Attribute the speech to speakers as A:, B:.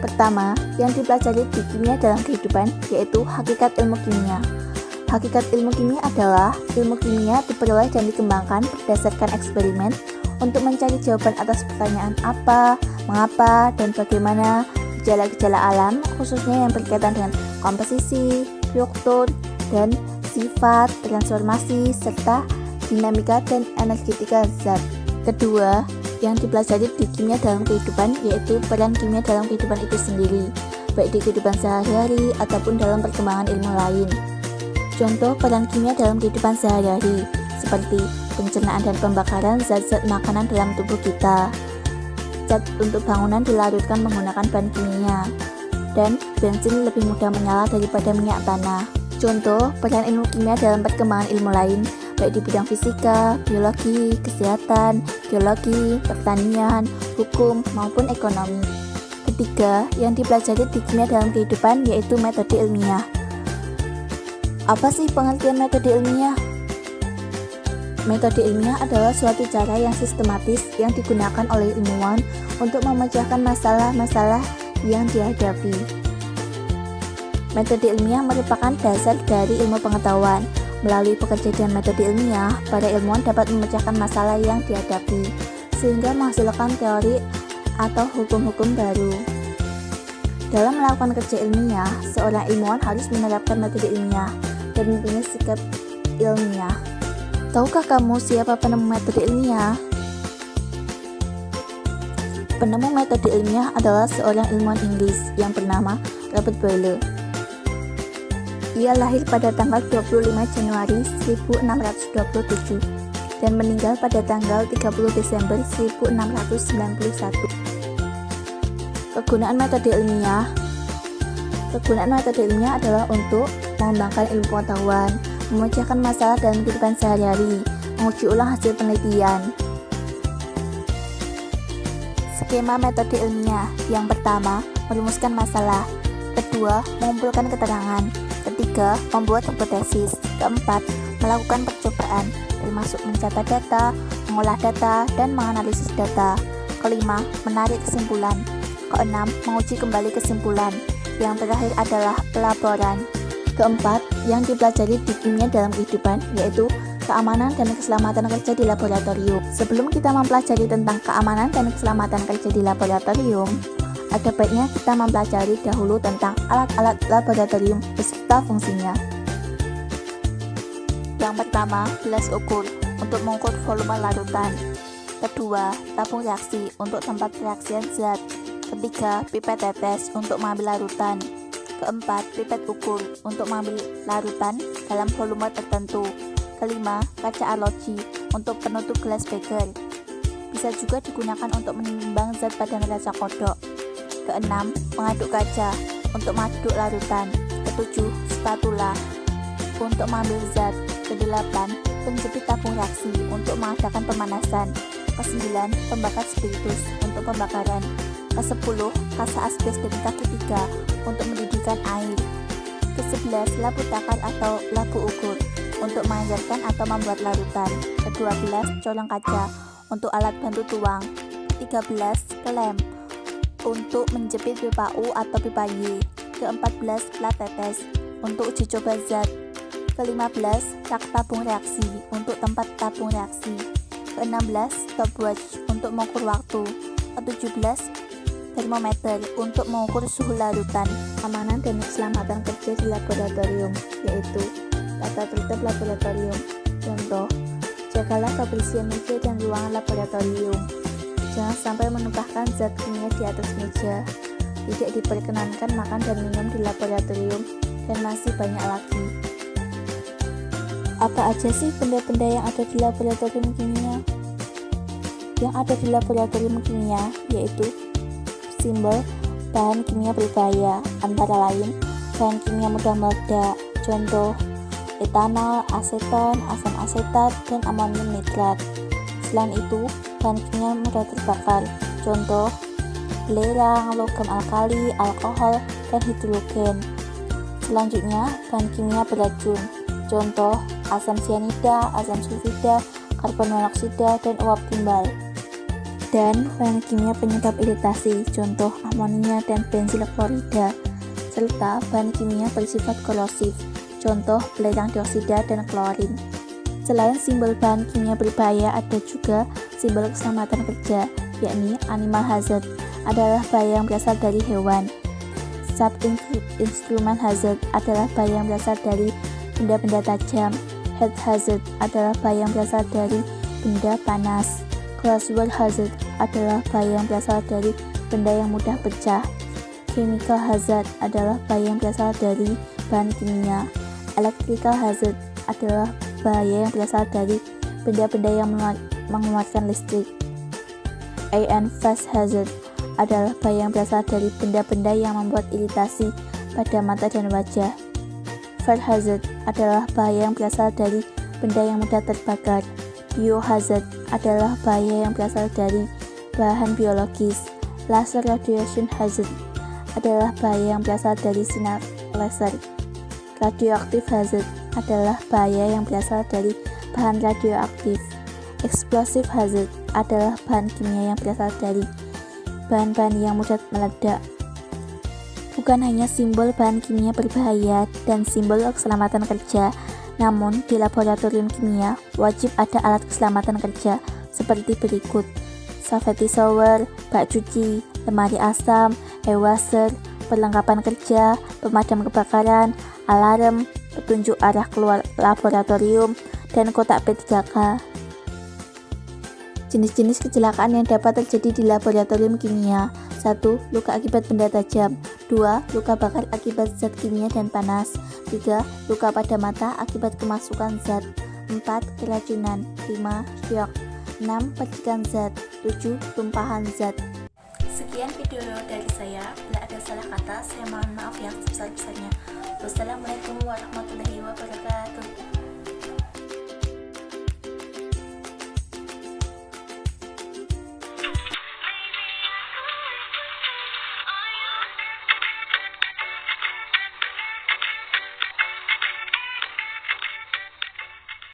A: Pertama, yang dipelajari di kimia dalam kehidupan yaitu hakikat ilmu kimia. Hakikat ilmu kimia adalah ilmu kimia diperoleh dan dikembangkan berdasarkan eksperimen untuk mencari jawaban atas pertanyaan apa, mengapa, dan bagaimana gejala-gejala alam, khususnya yang berkaitan dengan komposisi, struktur, dan sifat, transformasi, serta dinamika dan energetika zat. Kedua, yang dipelajari di kimia dalam kehidupan yaitu peran kimia dalam kehidupan itu sendiri, baik di kehidupan sehari-hari ataupun dalam perkembangan ilmu lain. Contoh peran kimia dalam kehidupan sehari-hari seperti pencernaan dan pembakaran zat-zat makanan dalam tubuh kita. Cat untuk bangunan dilarutkan menggunakan bahan kimia, dan bensin lebih mudah menyala daripada minyak tanah. Contoh peran ilmu kimia dalam perkembangan ilmu lain baik di bidang fisika, biologi, kesehatan, geologi, pertanian, hukum, maupun ekonomi. Ketiga, yang dipelajari di kimia dalam kehidupan yaitu metode ilmiah. Apa sih pengertian metode ilmiah? Metode ilmiah adalah suatu cara yang sistematis yang digunakan oleh ilmuwan untuk memecahkan masalah-masalah yang dihadapi. Metode ilmiah merupakan dasar dari ilmu pengetahuan. Melalui pekerjaan metode ilmiah, para ilmuwan dapat memecahkan masalah yang dihadapi, sehingga menghasilkan teori atau hukum-hukum baru. Dalam melakukan kerja ilmiah, seorang ilmuwan harus menerapkan metode ilmiah dan mempunyai sikap ilmiah. Tahukah kamu siapa penemu metode ilmiah? Penemu metode ilmiah adalah seorang ilmuwan Inggris yang bernama Robert Boyle. Ia lahir pada tanggal 25 Januari 1627 dan meninggal pada tanggal 30 Desember 1691. Kegunaan metode ilmiah adalah untuk mengembangkan ilmu pengetahuan, memecahkan masalah dalam kehidupan sehari-hari, menguji ulang hasil penelitian. Skema metode ilmiah: yang pertama, merumuskan masalah; kedua, mengumpulkan keterangan; ketiga, membuat hipotesis; keempat, melakukan percobaan, termasuk mencatat data, mengolah data, dan menganalisis data; kelima, menarik kesimpulan; keenam, menguji kembali kesimpulan; yang terakhir adalah pelaporan. Keempat, yang dipelajari di kimia dalam kehidupan yaitu keamanan dan keselamatan kerja di laboratorium. Sebelum kita mempelajari tentang keamanan dan keselamatan kerja di laboratorium, ada baiknya kita mempelajari dahulu tentang alat-alat laboratorium beserta fungsinya. Yang pertama, gelas ukur untuk mengukur volume larutan. Kedua, tabung reaksi untuk tempat reaksian zat. Ketiga, pipet tetes untuk mengambil larutan. Keempat, pipet ukur untuk mengambil larutan dalam volume tertentu. Kelima, kaca arloji untuk penutup gelas beker. Bisa juga digunakan untuk menimbang zat pada neraca kodok. Keenam, pengaduk kaca untuk mengaduk larutan. Ketujuh, spatula untuk mengambil zat. Kedelapan, penjepit tabung reaksi untuk mengadakan pemanasan. Kesembilan, pembakar spiritus untuk pembakaran. Kesepuluh, kasa asbes dari kaki 3 untuk mendidihkan air. Ke-11, labu takar atau labu ukur untuk mengajarkan atau membuat larutan. Ke-12, colong kaca untuk alat bantu tuang. Ke-13, kelem untuk menjepit pipa U atau pipa Y. Ke-14, plat tetes untuk uji coba zat. Ke-15, rak tabung reaksi untuk tempat tabung reaksi. Ke-16, stopwatch untuk mengukur waktu. Ke-17, termometer untuk mengukur suhu larutan. Keamanan dan keselamatan kerja di laboratorium yaitu tata tertib laboratorium. Contoh, jagalah kebersihan meja dan ruangan laboratorium. Jangan sampai menumpahkan zat kimia di atas meja. Tidak diperkenankan makan dan minum di laboratorium, dan masih banyak lagi. Apa aja sih benda-benda yang ada di laboratorium kimia? Yang ada di laboratorium kimia yaitu simbol bahan kimia berbahaya, antara lain bahan kimia mudah meledak, contoh etanol, aseton, asam asetat, dan amonium nitrat. Selain itu, bahan kimia mudah terbakar, contoh belerang, logam alkali, alkohol, dan hidrogen. Selanjutnya, bahan kimia beracun, contoh asam sianida, asam sulfida, karbon monoksida, dan uap timbal. dan bahan kimia penyebab iritasi, contoh amonia dan bensil klorida, serta bahan kimia bersifat korosif, contoh belerang dioksida dan klorin. Selain simbol bahan kimia berbahaya, ada juga simbol keselamatan kerja, yakni animal hazard, adalah bahaya yang berasal dari hewan. Sub-instrument hazard adalah bahaya yang berasal dari benda-benda tajam. Heat hazard adalah bahaya yang berasal dari benda panas. Glassware hazard adalah bahaya yang berasal dari benda yang mudah pecah. Chemical hazard adalah bahaya yang berasal dari bahan kimia. Electrical hazard adalah bahaya yang berasal dari benda-benda yang mengeluarkan listrik. Phase hazard adalah bahaya yang berasal dari benda-benda yang membuat iritasi pada mata dan wajah. Fire hazard adalah bahaya yang berasal dari benda yang mudah terbakar. Biohazard adalah bahaya yang berasal dari bahan biologis. Laser radiation hazard adalah bahaya yang berasal dari sinar laser. Radioactive hazard adalah bahaya yang berasal dari bahan radioaktif. Explosive hazard adalah bahan kimia yang berasal dari bahan-bahan yang mudah meledak. Bukan hanya simbol bahan kimia berbahaya dan simbol keselamatan kerja, namun di laboratorium kimia wajib ada alat keselamatan kerja seperti berikut: safety shower, bak cuci, lemari asam, air washer, perlengkapan kerja, pemadam kebakaran, alarm, petunjuk arah keluar laboratorium, dan kotak P3K. Jenis-jenis kecelakaan yang dapat terjadi di laboratorium kimia: 1. Luka akibat benda tajam. 2. Luka bakar akibat zat kimia dan panas. 3. Luka pada mata akibat kemasukan zat. 4. Keracunan. 5. Syok. 6. Percikan zat. 7. Tumpahan zat. Sekian video dari saya. Bila ada salah kata, saya mohon maaf yang sebesar-besarnya. Wassalamualaikum warahmatullahi wabarakatuh.